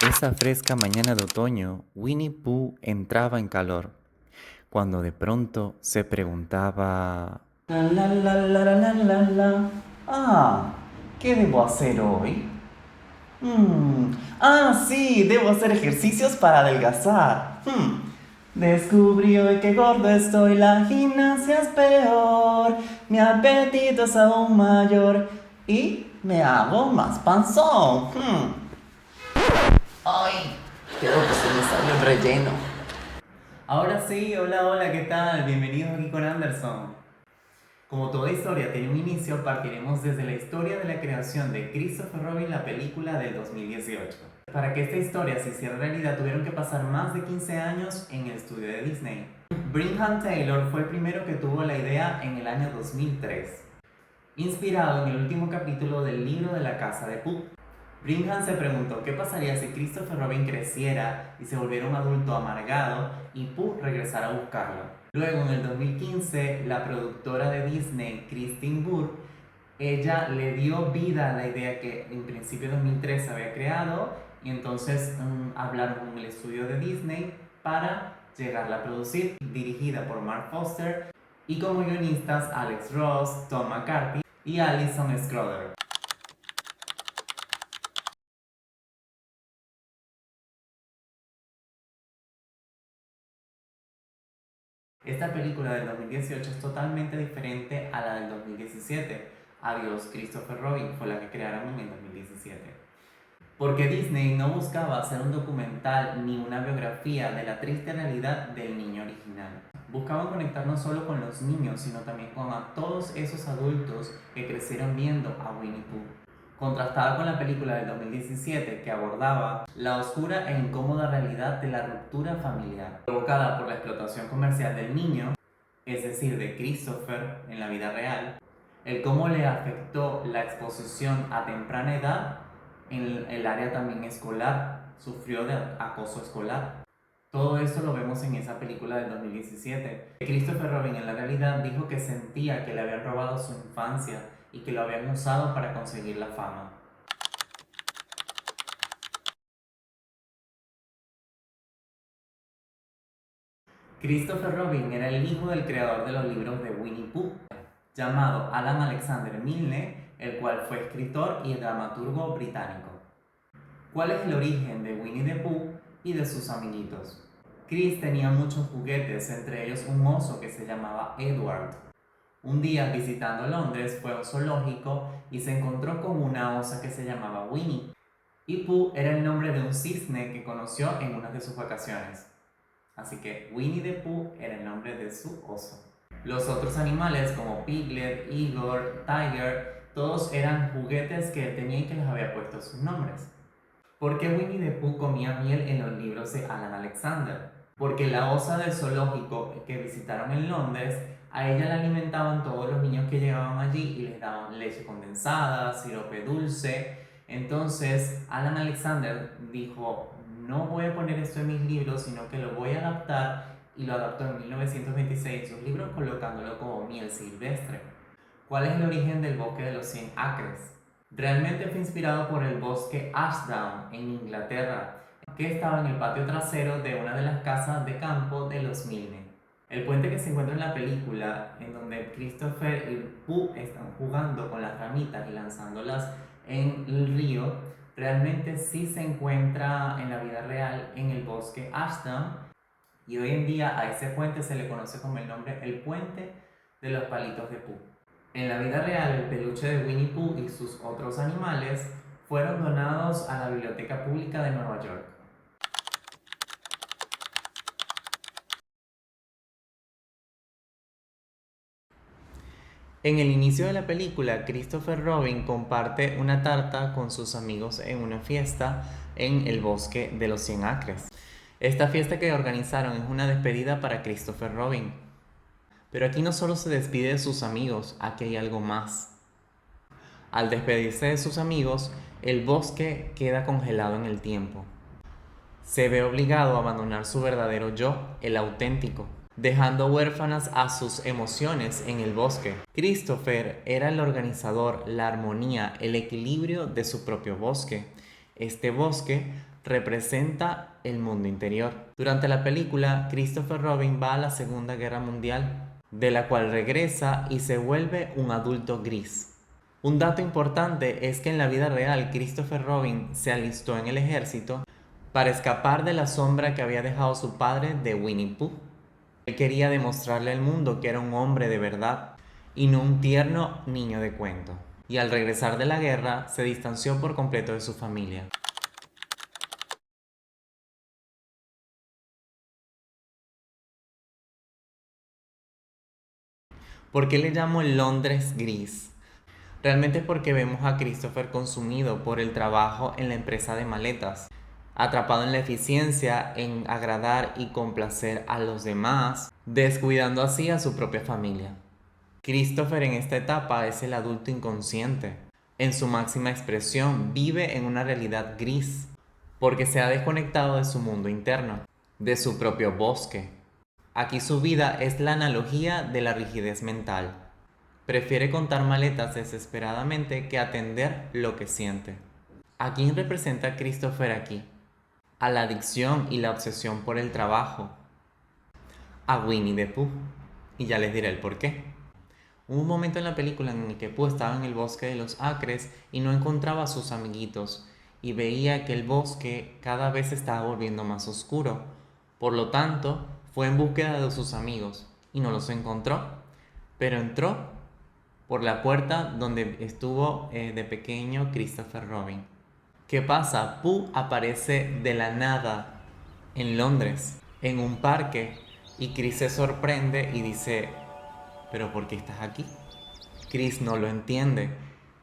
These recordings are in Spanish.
Esa fresca mañana de otoño, Winnie Pooh entraba en calor, cuando de pronto se preguntaba... La la la la la la la la. Ah, ¿qué debo hacer hoy? Sí, debo hacer ejercicios para adelgazar. Descubrí hoy que gordo estoy, la gimnasia es peor. Mi apetito es aún mayor y me hago más panzón. Ay, creo que se me salió el relleno. Ahora sí, hola, hola, ¿qué tal? Bienvenidos aquí con Anderson. Como toda historia tiene un inicio, partiremos desde la historia de la creación de Christopher Robin, la película del 2018. Para que esta historia se hiciera realidad tuvieron que pasar más de 15 años en el estudio de Disney. Brigham Taylor fue el primero que tuvo la idea en el año 2003, inspirado en el último capítulo del libro de la casa de Pooh. Brigham se preguntó qué pasaría si Christopher Robin creciera y se volviera un adulto amargado y Pooh regresara a buscarlo. Luego, en el 2015, la productora de Disney, Christine Burr, ella le dio vida a la idea que en principio de 2003 se había creado y entonces hablaron con el estudio de Disney para llegarla a producir, dirigida por Mark Foster y como guionistas Alex Ross, Tom McCarthy y Alison Schroeder. Esta película del 2018 es totalmente diferente a la del 2017. Adiós, Christopher Robin fue la que crearon en el 2017. Porque Disney no buscaba hacer un documental ni una biografía de la triste realidad del niño original. Buscaban conectar no solo con los niños, sino también con a todos esos adultos que crecieron viendo a Winnie Pooh. Contrastada con la película del 2017 que abordaba la oscura e incómoda realidad de la ruptura familiar, provocada por la explotación comercial del niño, es decir, de Christopher en la vida real, el cómo le afectó la exposición a temprana edad en el área también escolar, sufrió de acoso escolar. Todo esto lo vemos en esa película del 2017. Christopher Robin en la realidad dijo que sentía que le habían robado su infancia y que lo habían usado para conseguir la fama. Christopher Robin era el hijo del creador de los libros de Winnie Pooh, llamado Alan Alexander Milne, el cual fue escritor y dramaturgo británico. ¿Cuál es el origen de Winnie the Pooh y de sus amiguitos? Chris tenía muchos juguetes, entre ellos un oso que se llamaba Edward. Un día visitando Londres fue a un zoológico y se encontró con una osa que se llamaba Winnie. Y Pooh era el nombre de un cisne que conoció en una de sus vacaciones. Así que Winnie the Pooh era el nombre de su oso. Los otros animales como Piglet, Igor, Tiger, todos eran juguetes que él tenía y que les había puesto sus nombres. ¿Por qué Winnie the Pooh comía miel en los libros de Alan Alexander? Porque la osa del zoológico que visitaron en Londres, a ella la alimentaban todos los niños que llegaban allí y les daban leche condensada, sirope dulce. Entonces Alan Alexander dijo, no voy a poner esto en mis libros, sino que lo voy a adaptar y lo adaptó en 1926 en sus libros colocándolo como miel silvestre. ¿Cuál es el origen del bosque de los 100 acres? Realmente fue inspirado por el bosque Ashdown en Inglaterra, que estaba en el patio trasero de una de las casas de campo de los Milne. El puente que se encuentra en la película, en donde Christopher y Pooh están jugando con las ramitas y lanzándolas en el río, realmente sí se encuentra en la vida real en el bosque Ashdown y hoy en día a ese puente se le conoce como el nombre el puente de los palitos de Pooh. En la vida real, el peluche de Winnie Pooh y sus otros animales fueron donados a la Biblioteca Pública de Nueva York. En el inicio de la película, Christopher Robin comparte una tarta con sus amigos en una fiesta en el bosque de los 100 acres. Esta fiesta que organizaron es una despedida para Christopher Robin. Pero aquí no solo se despide de sus amigos, aquí hay algo más. Al despedirse de sus amigos, el bosque queda congelado en el tiempo. Se ve obligado a abandonar su verdadero yo, el auténtico, dejando huérfanas a sus emociones en el bosque. Christopher era el organizador, la armonía, el equilibrio de su propio bosque. Este bosque representa el mundo interior. Durante la película, Christopher Robin va a la Segunda Guerra Mundial, de la cual regresa y se vuelve un adulto gris. Un dato importante es que en la vida real Christopher Robin se alistó en el ejército para escapar de la sombra que había dejado su padre de Winnie Pooh. Él quería demostrarle al mundo que era un hombre de verdad y no un tierno niño de cuento. Y al regresar de la guerra se distanció por completo de su familia. ¿Por qué le llamo el Londres gris? Realmente es porque vemos a Christopher consumido por el trabajo en la empresa de maletas, atrapado en la eficiencia, en agradar y complacer a los demás, descuidando así a su propia familia. Christopher en esta etapa es el adulto inconsciente. En su máxima expresión vive en una realidad gris, porque se ha desconectado de su mundo interno, de su propio bosque. Aquí su vida es la analogía de la rigidez mental. Prefiere contar maletas desesperadamente que atender lo que siente. ¿A quién representa Christopher aquí? A la adicción y la obsesión por el trabajo. A Winnie the Pooh. Y ya les diré el por qué. Hubo un momento en la película en el que Pooh estaba en el bosque de los acres y no encontraba a sus amiguitos, y veía que el bosque cada vez se estaba volviendo más oscuro. Por lo tanto, fue en búsqueda de sus amigos y no los encontró, pero entró por la puerta donde estuvo de pequeño Christopher Robin. ¿Qué pasa? Pooh aparece de la nada en Londres, en un parque, y Chris se sorprende y dice: ¿pero por qué estás aquí? Chris no lo entiende.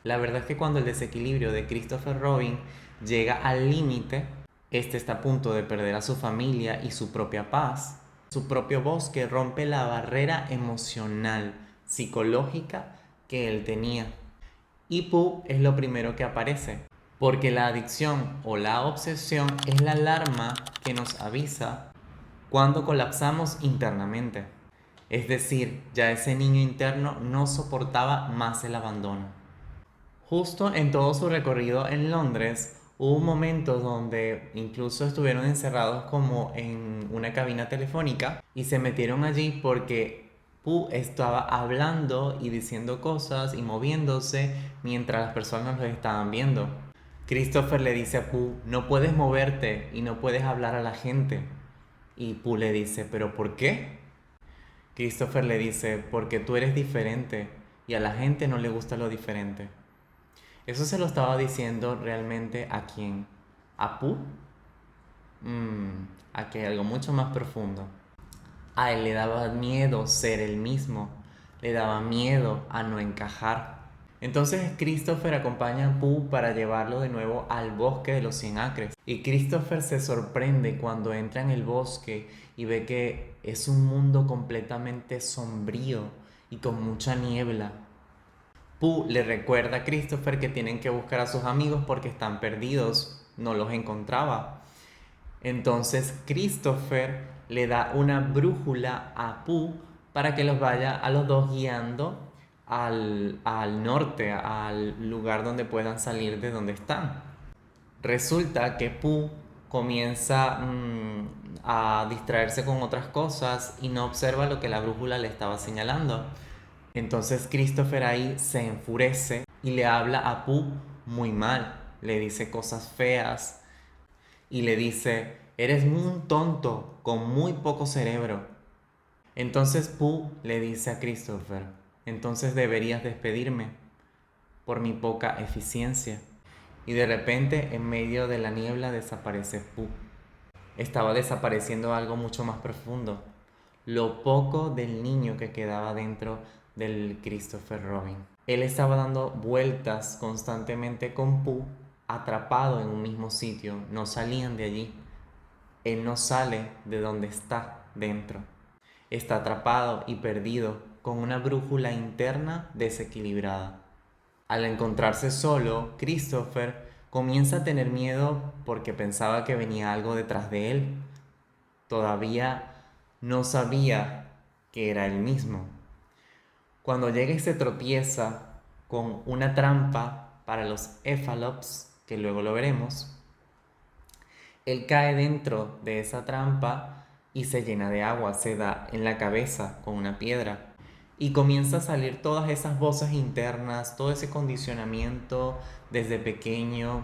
La verdad es que cuando el desequilibrio de Christopher Robin llega al límite, este está a punto de perder a su familia y su propia paz. Su propio bosque rompe la barrera emocional, psicológica que él tenía. Y Pooh es lo primero que aparece, porque la adicción o la obsesión es la alarma que nos avisa cuando colapsamos internamente. Es decir, ya ese niño interno no soportaba más el abandono. Justo en todo su recorrido en Londres, hubo un momento donde incluso estuvieron encerrados como en una cabina telefónica y se metieron allí porque Pooh estaba hablando y diciendo cosas y moviéndose mientras las personas lo estaban viendo. Christopher le dice a Pooh: no puedes moverte y no puedes hablar a la gente. Y Pooh le dice: ¿pero por qué? Christopher le dice: porque tú eres diferente y a la gente no le gusta lo diferente. Eso se lo estaba diciendo realmente a quién, a Pooh. Aquí hay algo mucho más profundo. A él le daba miedo ser el mismo, le daba miedo a no encajar. Entonces Christopher acompaña a Pooh para llevarlo de nuevo al bosque de los 100 acres. Y Christopher se sorprende cuando entra en el bosque y ve que es un mundo completamente sombrío y con mucha niebla. Pooh le recuerda a Christopher que tienen que buscar a sus amigos porque están perdidos, no los encontraba. Entonces Christopher le da una brújula a Pooh para que los vaya a los dos guiando al norte, al lugar donde puedan salir de donde están. Resulta que Pooh comienza a distraerse con otras cosas y no observa lo que la brújula le estaba señalando. Entonces Christopher ahí se enfurece y le habla a Pooh muy mal, le dice cosas feas y le dice: eres un tonto con muy poco cerebro. Entonces Pooh le dice a Christopher: entonces deberías despedirme por mi poca eficiencia. Y de repente en medio de la niebla desaparece Pooh. Estaba desapareciendo algo mucho más profundo, lo poco del niño que quedaba dentro del Christopher Robin. Él estaba dando vueltas constantemente con Pooh, atrapado en un mismo sitio, no salían de allí. Él no sale de donde está dentro. Está atrapado y perdido con una brújula interna desequilibrada. Al encontrarse solo, Christopher comienza a tener miedo porque pensaba que venía algo detrás de él. Todavía no sabía que era él mismo. Cuando llega y se tropieza con una trampa para los éfalops, que luego lo veremos, Él cae dentro de esa trampa y se llena de agua, se da en la cabeza con una piedra. Y comienza a salir todas esas voces internas, todo ese condicionamiento desde pequeño,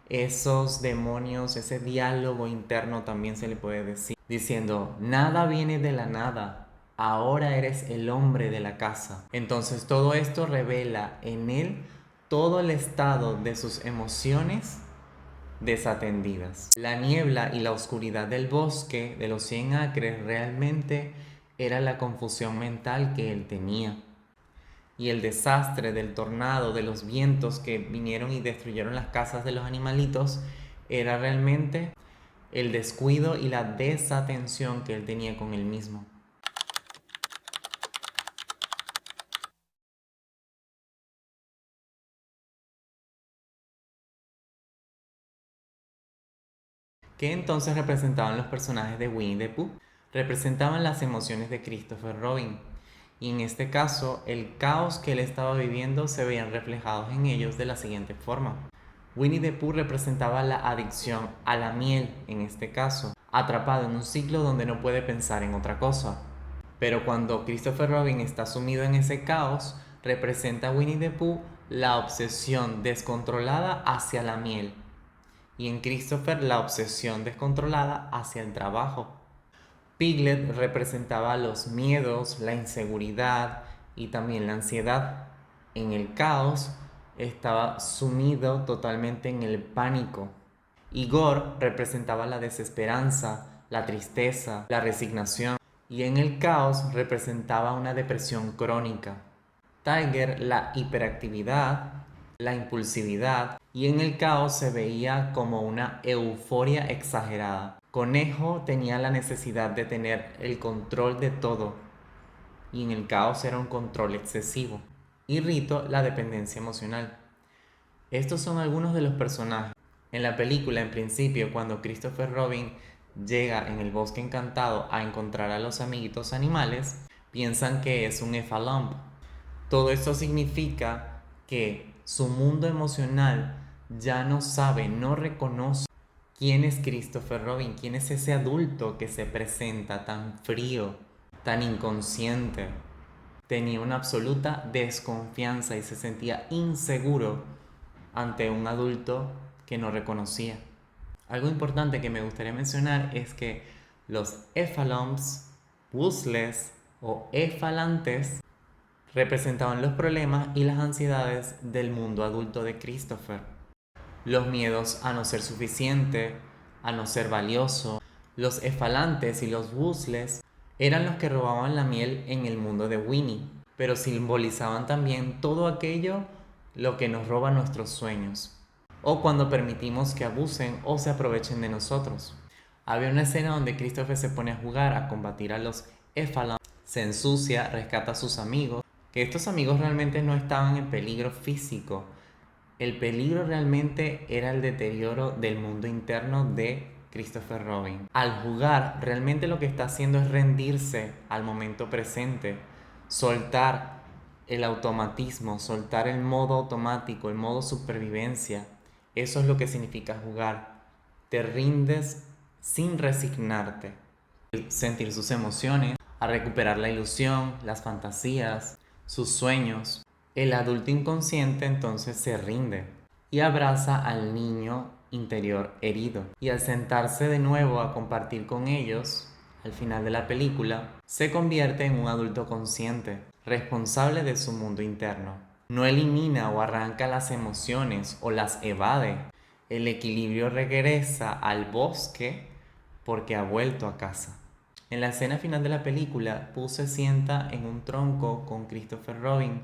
esos demonios, ese diálogo interno también se le puede decir, diciendo, nada viene de la nada, ahora eres el hombre de la casa. Entonces todo esto revela en él todo el estado de sus emociones desatendidas. La niebla y la oscuridad del bosque de los 100 acres realmente era la confusión mental que él tenía. Y el desastre del tornado, de los vientos que vinieron y destruyeron las casas de los animalitos, era realmente el descuido y la desatención que él tenía con él mismo. ¿Qué entonces representaban los personajes de Winnie the Pooh? Representaban las emociones de Christopher Robin. Y en este caso, el caos que él estaba viviendo se veían reflejados en ellos de la siguiente forma. Winnie the Pooh representaba la adicción a la miel, en este caso, atrapado en un ciclo donde no puede pensar en otra cosa. Pero cuando Christopher Robin está sumido en ese caos, representa a Winnie the Pooh la obsesión descontrolada hacia la miel, y en Christopher la obsesión descontrolada hacia el trabajo. Piglet representaba los miedos, la inseguridad y también la ansiedad. En el caos estaba sumido totalmente en el pánico. Igor representaba la desesperanza, la tristeza, la resignación, y en el caos representaba una depresión crónica. Tiger la hiperactividad, la impulsividad, y en el caos se veía como una euforia exagerada. Conejo tenía la necesidad de tener el control de todo, y en el caos era un control excesivo. Y Rito la dependencia emocional. Estos son algunos de los personajes. En la película, en principio, cuando Christopher Robin llega en el bosque encantado a encontrar a los amiguitos animales, piensan que es un Effalump. Todo esto significa que su mundo emocional ya no sabe, no reconoce quién es Christopher Robin, quién es ese adulto que se presenta tan frío, tan inconsciente. Tenía una absoluta desconfianza y se sentía inseguro ante un adulto que no reconocía. Algo importante que me gustaría mencionar es que los Effalumps, Wuzzles o Effalantes representaban los problemas y las ansiedades del mundo adulto de Christopher. Los miedos a no ser suficiente, a no ser valioso. Los Effalantes y los Wuzzles eran los que robaban la miel en el mundo de Winnie, pero simbolizaban también todo aquello lo que nos roba nuestros sueños, o cuando permitimos que abusen o se aprovechen de nosotros. Había una escena donde Christopher se pone a jugar, a combatir a los Effalumps, se ensucia, rescata a sus amigos, que estos amigos realmente no estaban en peligro físico. El peligro realmente era el deterioro del mundo interno de Christopher Robin. Al jugar, realmente lo que está haciendo es rendirse al momento presente, soltar el automatismo, soltar el modo automático, el modo supervivencia. Eso es lo que significa jugar. Te rindes sin resignarte. Sentir sus emociones, a recuperar la ilusión, las fantasías, sus sueños. El adulto inconsciente entonces se rinde y abraza al niño interior herido. Y al sentarse de nuevo a compartir con ellos, al final de la película, se convierte en un adulto consciente, responsable de su mundo interno. No elimina o arranca las emociones o las evade. El equilibrio regresa al bosque porque ha vuelto a casa. En la escena final de la película, Pooh se sienta en un tronco con Christopher Robin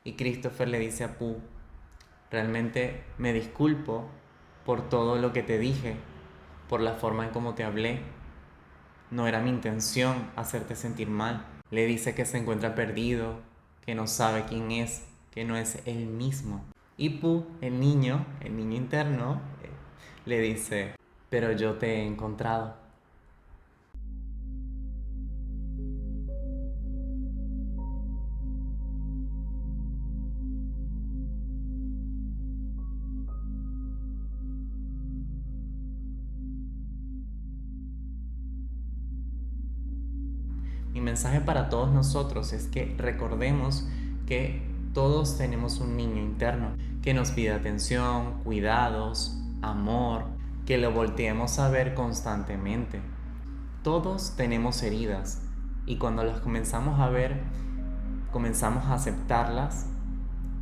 y Christopher le dice a Pooh, realmente me disculpo por todo lo que te dije, por la forma en cómo te hablé. No era mi intención hacerte sentir mal. Le dice que se encuentra perdido, que no sabe quién es, que no es él mismo. Y Pooh, el niño interno, le dice, pero yo te he encontrado. Mi mensaje para todos nosotros es que recordemos que todos tenemos un niño interno que nos pide atención, cuidados, amor, que lo volteemos a ver constantemente. Todos tenemos heridas y cuando las comenzamos a ver, comenzamos a aceptarlas.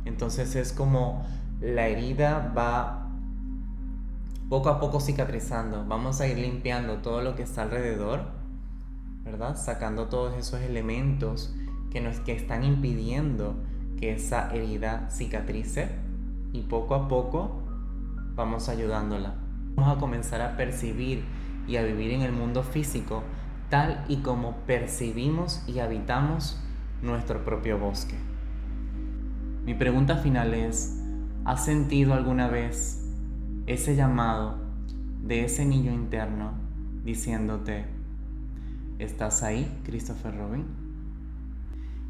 Entonces es como la herida va poco a poco cicatrizando. Vamos a ir limpiando todo lo que está alrededor, ¿verdad? Sacando todos esos elementos que están impidiendo que esa herida cicatrice, y poco a poco vamos ayudándola. Vamos a comenzar a percibir y a vivir en el mundo físico tal y como percibimos y habitamos nuestro propio bosque. Mi pregunta final es: ¿has sentido alguna vez ese llamado de ese niño interno diciéndote: ¿estás ahí, Christopher Robin?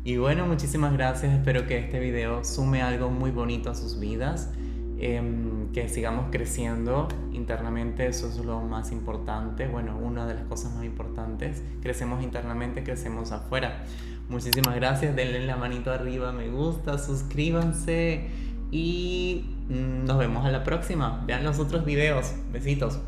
Y bueno, muchísimas gracias. Espero que este video sume algo muy bonito a sus vidas. Que sigamos creciendo internamente, eso es lo más importante. Bueno, una de las cosas más importantes. Crecemos internamente, crecemos afuera. Muchísimas gracias. Denle la manito arriba, me gusta, suscríbanse y nos vemos a la próxima. Vean los otros videos. Besitos.